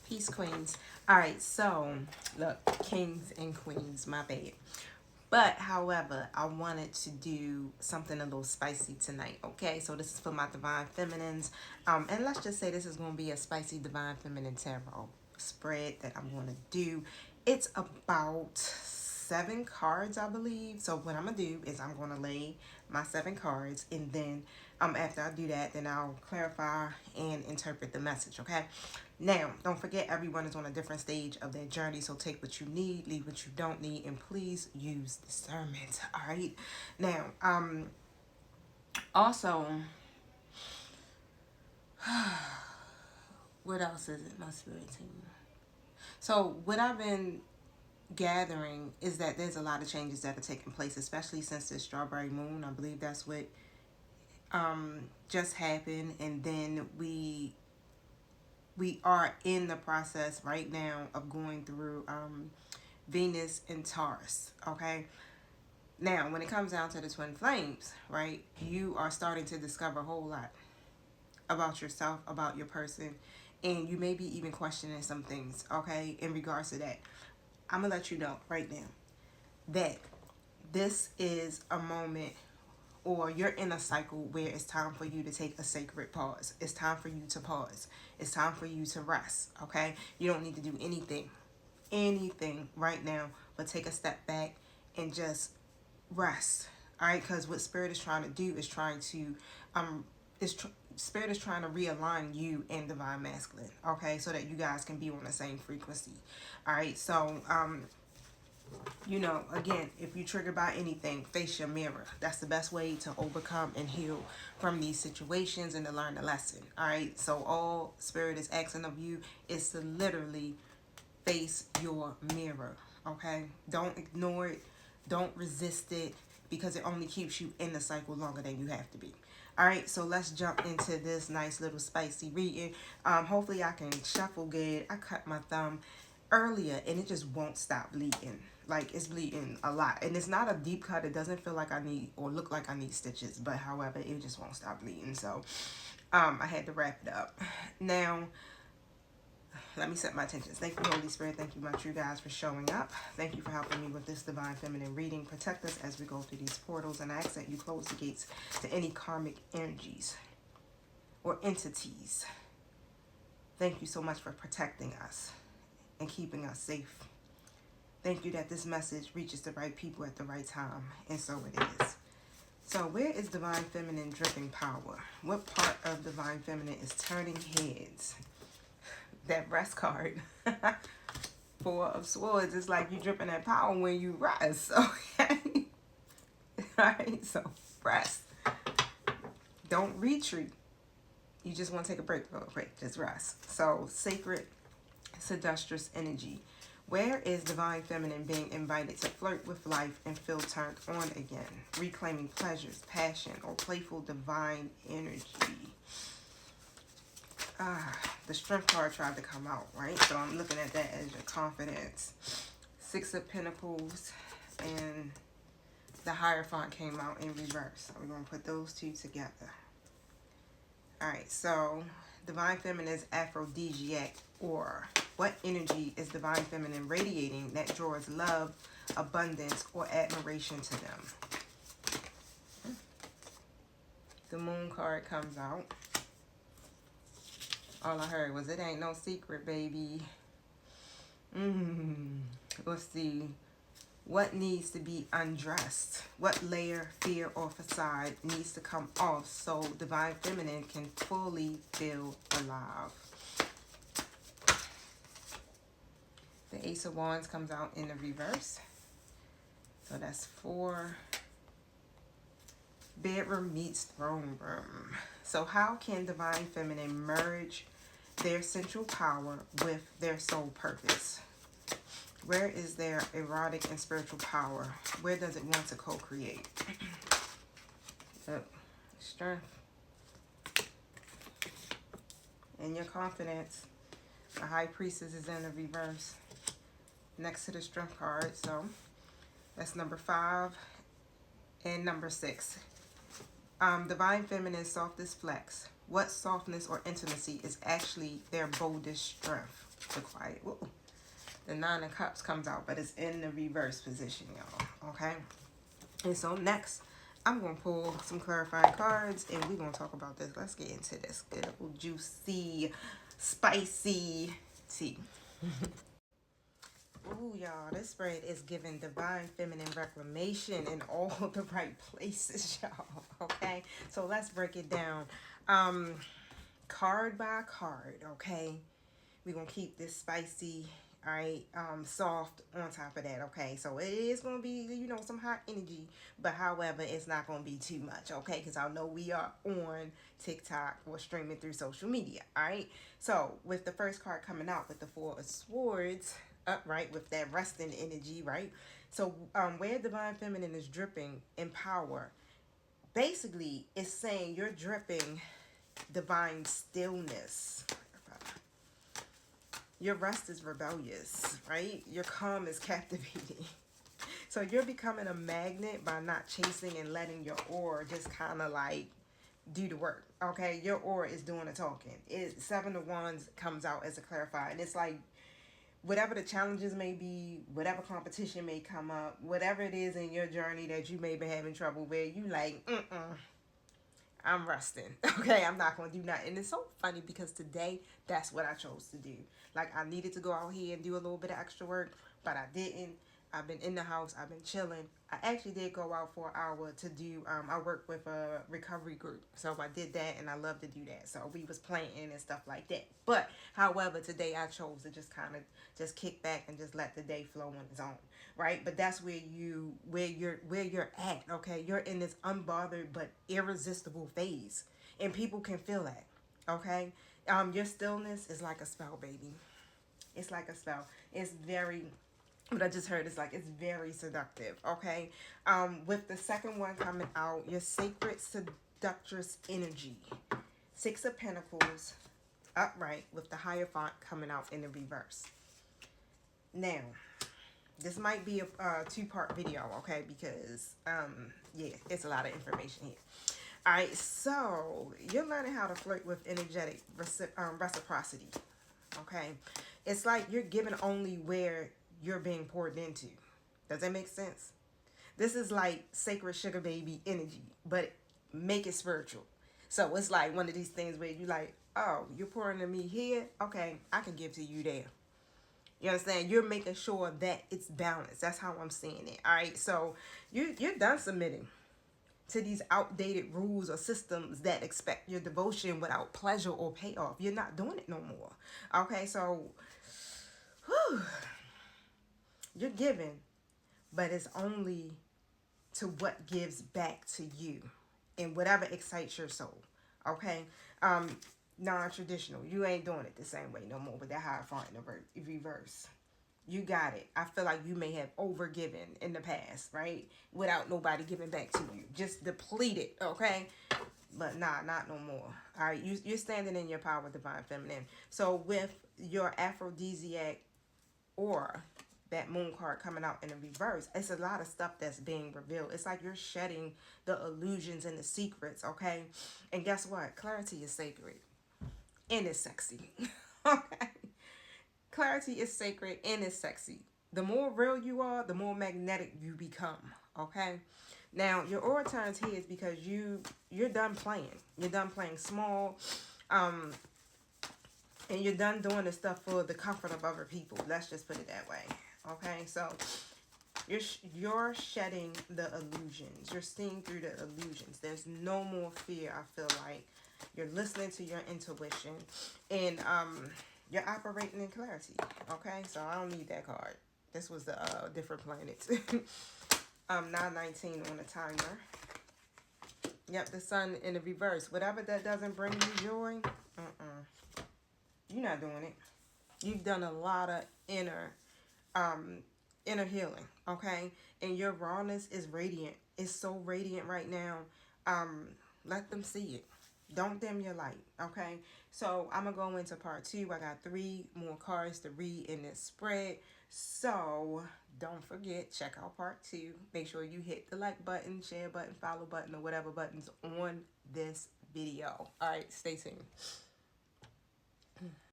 Peace, queens. All right, so look, kings and queens, my bad. But however, I wanted to do something a little spicy tonight. Okay, so this is for my divine feminines, and let's just say this is going to be a spicy divine feminine tarot spread that I'm going to do. It's about 7 cards, I believe. So what I'm gonna do is I'm gonna lay my 7 cards, and then after I do that, then I'll clarify and interpret the message. Okay. Now, don't forget, everyone is on a different stage of their journey, so take what you need, leave what you don't need, and please use discernment. All right. Now, also, what else is it? My spirit team. So, what I've been gathering is that there's a lot of changes that are taking place, especially since this strawberry moon. I believe that's what just happened, and then we are in the process right now of going through Venus and Taurus. Okay. Now, when it comes down to the twin flames, right, you are starting to discover a whole lot about yourself, about your person, and you may be even questioning some things, okay, in regards to that. I'm going to let you know right now that this is a moment, or you're in a cycle where it's time for you to take a sacred pause. It's time for you to pause. It's time for you to rest, okay? You don't need to do anything right now, but take a step back and just rest. All right, because what spirit is trying to do is trying to spirit is trying to realign you and divine masculine, okay, so that you guys can be on the same frequency. All right, so you know, again, if you triggered by anything, face your mirror. That's the best way to overcome and heal from these situations and to learn the lesson. All right, so all spirit is asking of you is to literally face your mirror. Okay, don't ignore it, don't resist it, because it only keeps you in the cycle longer than you have to be. All right, so let's jump into this nice little spicy reading. Hopefully I can shuffle good. I cut my thumb earlier and it just won't stop bleeding. Like, it's bleeding a lot, and it's not a deep cut. It doesn't feel like I need or look like I need stitches, but however, it just won't stop bleeding. So I had to wrap it up. Now let me set my intentions. Thank you, Holy Spirit. Thank you, my true guys, for showing up. Thank you for helping me with this divine feminine reading. Protect us as we go through these portals, and I ask that you close the gates to any karmic energies or entities. Thank you so much for protecting us and keeping us safe. Thank you that this message reaches the right people at the right time, and so it is. So where is divine feminine dripping power? What part of divine feminine is turning heads? That rest card. 4 of Swords. It's like you dripping that power when you rest. Okay. Alright, so rest. Don't retreat. You just want to take a break real quick. Just rest. So sacred seductress energy. Where is divine feminine being invited to flirt with life and feel turned on again? Reclaiming pleasures, passion, or playful divine energy. The strength card tried to come out, right? So I'm looking at that as your confidence. 6 of Pentacles and the Hierophant came out in reverse. So we're going to put those two together. Alright, so divine feminine is aphrodisiac, or what energy is divine feminine radiating that draws love, abundance, or admiration to them? The Moon card comes out. All I heard was, it ain't no secret, baby. Let's see. What needs to be undressed? What layer, fear, or facade needs to come off so divine feminine can fully feel alive? The Ace of Wands comes out in the reverse. So that's 4. Bedroom meets throne room. So how can divine feminine merge their sensual power with their soul purpose? Where is their erotic and spiritual power? Where does it want to co-create? Strength. And your confidence. The High Priestess is in the reverse next to the Strength card. So that's number 5 and number 6. Divine Feminine's softest flex. What softness or intimacy is actually their boldest strength? The quiet. Whoa. The Nine of Cups comes out, but it's in the reverse position, y'all. Okay? And so next, I'm going to pull some clarifying cards, and we're going to talk about this. Let's get into this good old juicy, spicy tea. Ooh, y'all, this spread is giving divine feminine reclamation in all the right places, y'all. Okay? So let's break it down. Card by card, okay? We're going to keep this spicy, all right, soft on top of that, okay? So it is going to be, you know, some hot energy, but however, it's not going to be too much, okay? Because I know we are on TikTok or streaming through social media, all right? So with the first card coming out with the Four of Swords, upright with that resting energy, right? So where divine feminine is dripping in power, basically it's saying you're dripping divine stillness. Your rest is rebellious, right? Your calm is captivating. So you're becoming a magnet by not chasing and letting your aura just kind of like do the work, okay? Your aura is doing the talking. Seven of Wands comes out as a clarifier, and it's like whatever the challenges may be, whatever competition may come up, whatever it is in your journey that you may be having trouble with, you like, I'm resting. Okay, I'm not going to do nothing. And it's so funny because today, that's what I chose to do. Like, I needed to go out here and do a little bit of extra work, but I didn't. I've been in the house. I've been chilling. I actually did go out for an hour to do, I work with a recovery group. So I did that, and I love to do that. So we was playing and stuff like that. But, however, today I chose to just kind of just kick back and just let the day flow on its own. Right? But that's where you're at, okay? You're in this unbothered but irresistible phase. And people can feel that, okay? Your stillness is like a spell, baby. It's like a spell. It's very, what I just heard is like, it's very seductive, okay? With the second one coming out, your sacred seductress energy. Six of Pentacles, upright, with the Hierophant coming out in the reverse. Now, this might be a two-part video, okay? Because, yeah, it's a lot of information here. All right, so you're learning how to flirt with energetic reciprocity, okay? It's like you're giving only where you're being poured into. Does that make sense? This is like sacred sugar baby energy, but make it spiritual. So it's like one of these things where you like, oh, you're pouring to me here? Okay, I can give to you there. You understand? You're making sure that it's balanced. That's how I'm seeing it. All right. So you're done submitting to these outdated rules or systems that expect your devotion without pleasure or payoff. You're not doing it no more. Okay. So you're giving, but it's only to what gives back to you and whatever excites your soul. Okay. Non-traditional. You ain't doing it the same way no more with that Hierophant in reverse. You got it. I feel like you may have overgiven in the past, right? Without nobody giving back to you. Just depleted, okay? But nah, not no more. All right, you're standing in your power, divine feminine. So with your aphrodisiac aura, that moon card coming out in the reverse, it's a lot of stuff that's being revealed. It's like you're shedding the illusions and the secrets, okay? And guess what? Clarity is sacred. And it's sexy. Okay. Clarity is sacred and it's sexy. The more real you are, the more magnetic you become. Okay. Now your aura turns here is because you're done playing. You're done playing small. And you're done doing the stuff for the comfort of other people. Let's just put it that way. Okay. So you're shedding the illusions. You're seeing through the illusions. There's no more fear, I feel like. You're listening to your intuition, and you're operating in clarity. Okay, so I don't need that card. This was the different planets. 9:19 on the timer. Yep, the sun in the reverse. Whatever that doesn't bring you joy, you're not doing it. You've done a lot of inner healing. Okay, and your rawness is radiant. It's so radiant right now. Let them see it. Don't dim your light, okay? So I'm going to go into part 2. I got 3 more cards to read in this spread. So don't forget, check out part 2. Make sure you hit the like button, share button, follow button, or whatever buttons on this video. All right, stay tuned.